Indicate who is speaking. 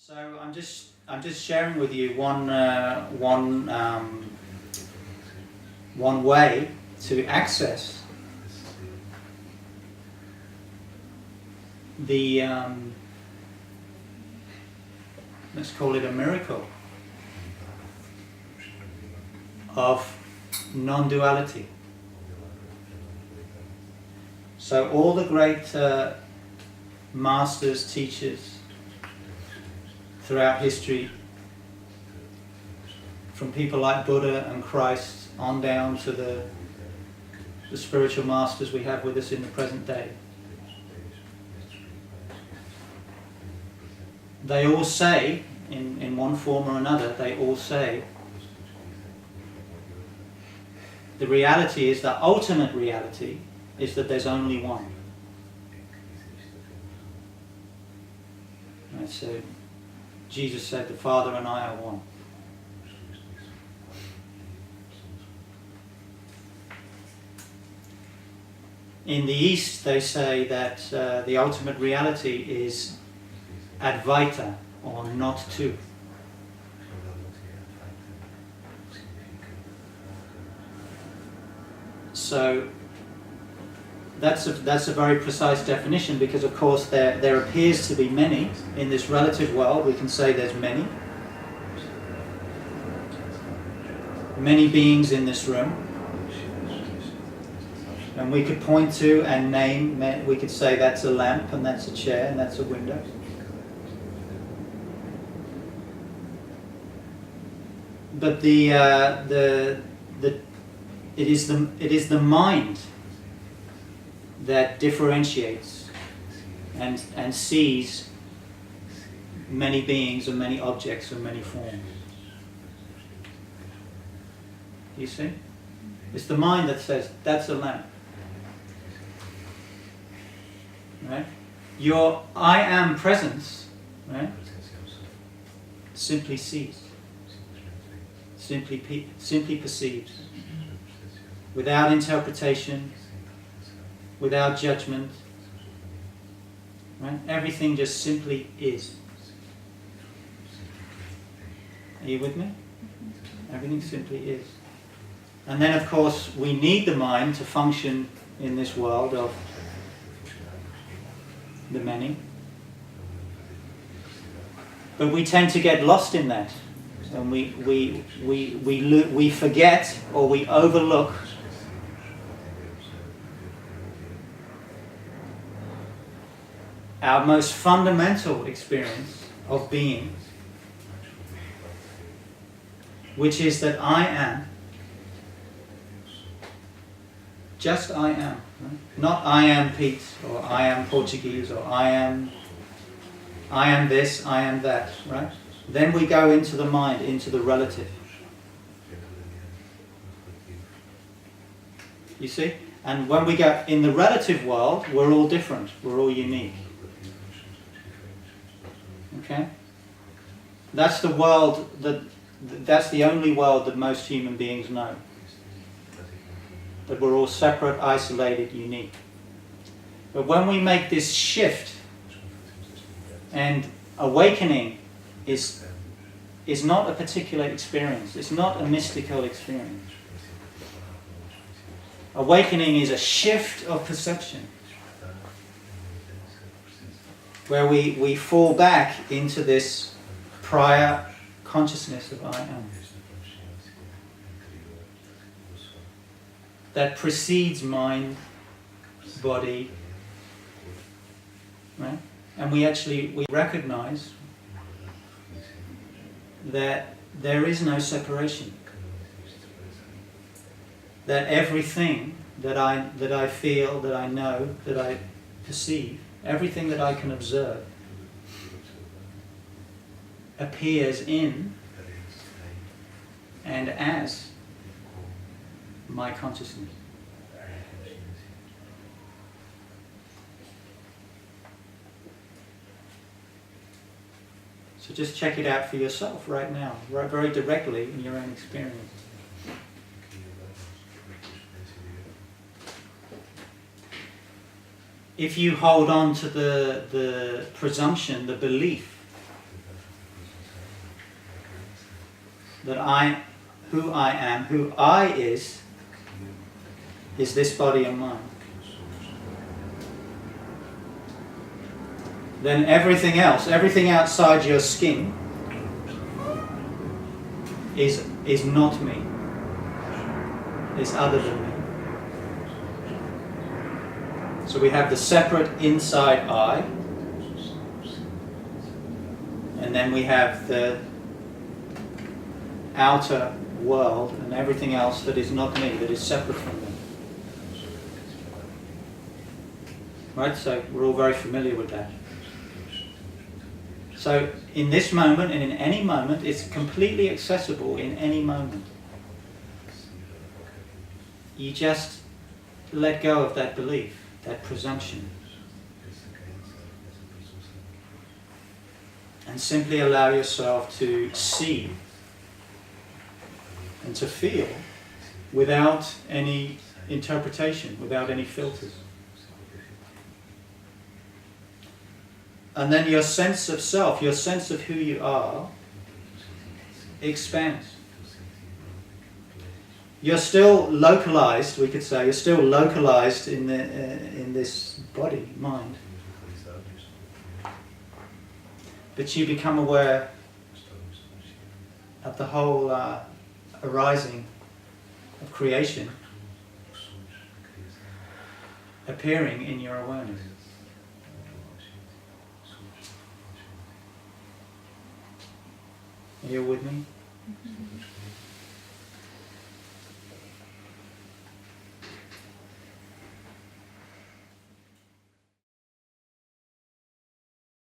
Speaker 1: So I'm just sharing with you one way to access the let's call it a miracle of non-duality. So all the great masters, teachers throughout history, from people like Buddha and Christ on down to the spiritual masters we have with us in the present day, they all say, in one form or another, they all say the reality is, the ultimate reality is that there's only one. Right, so Jesus said, the Father and I are one. In the East, they say that the ultimate reality is Advaita, or not two. So that's a very precise definition, because of course there appears to be many in this relative world. We can say there's many beings in this room, and we could point to and name. We could say that's a lamp, and that's a chair, and that's a window. But it is the mind that differentiates and sees many beings and many objects and many forms. You see? It's the mind that says, that's a lamp. Right? Your I am presence, right, simply sees, simply perceives, without interpretation, without judgment. Right? Everything just simply is. Are you with me? Everything simply is. And then of course we need the mind to function in this world of the many. But we tend to get lost in that. And we forget, or we overlook our most fundamental experience of being, which is that I am. Just I am. Right? Not I am Pete, or I am Portuguese, or I am this, I am that. Right? Then we go into the mind, into the relative. You see? And when we go in the relative world, we're all different. We're all unique. Okay? That's the world that's the only world that most human beings know. That we're all separate, isolated, unique. But when we make this shift, and awakening is not a particular experience, it's not a mystical experience. Awakening is a shift of perception, where we fall back into this prior consciousness of I am, that precedes mind, body, right? And we recognize that there is no separation. That everything that I feel, that I know, that I perceive, everything that I can observe appears in and as my consciousness. So just check it out for yourself right now, right, very directly in your own experience. If you hold on to the presumption, the belief that who I is this body and mind, then everything else, everything outside your skin is not me, is other than me. So we have the separate inside I, and then we have the outer world and everything else that is not me, that is separate from me. Right? So we're all very familiar with that. So in this moment and in any moment, it's completely accessible in any moment. You just let go of that belief, that presumption, and simply allow yourself to see and to feel without any interpretation, without any filters. And then your sense of self, your sense of who you are, expands. You're still localized, we could say, you're still localized in this body, mind. But you become aware of the whole arising of creation appearing in your awareness. Are you with me?
Speaker 2: Mm-hmm.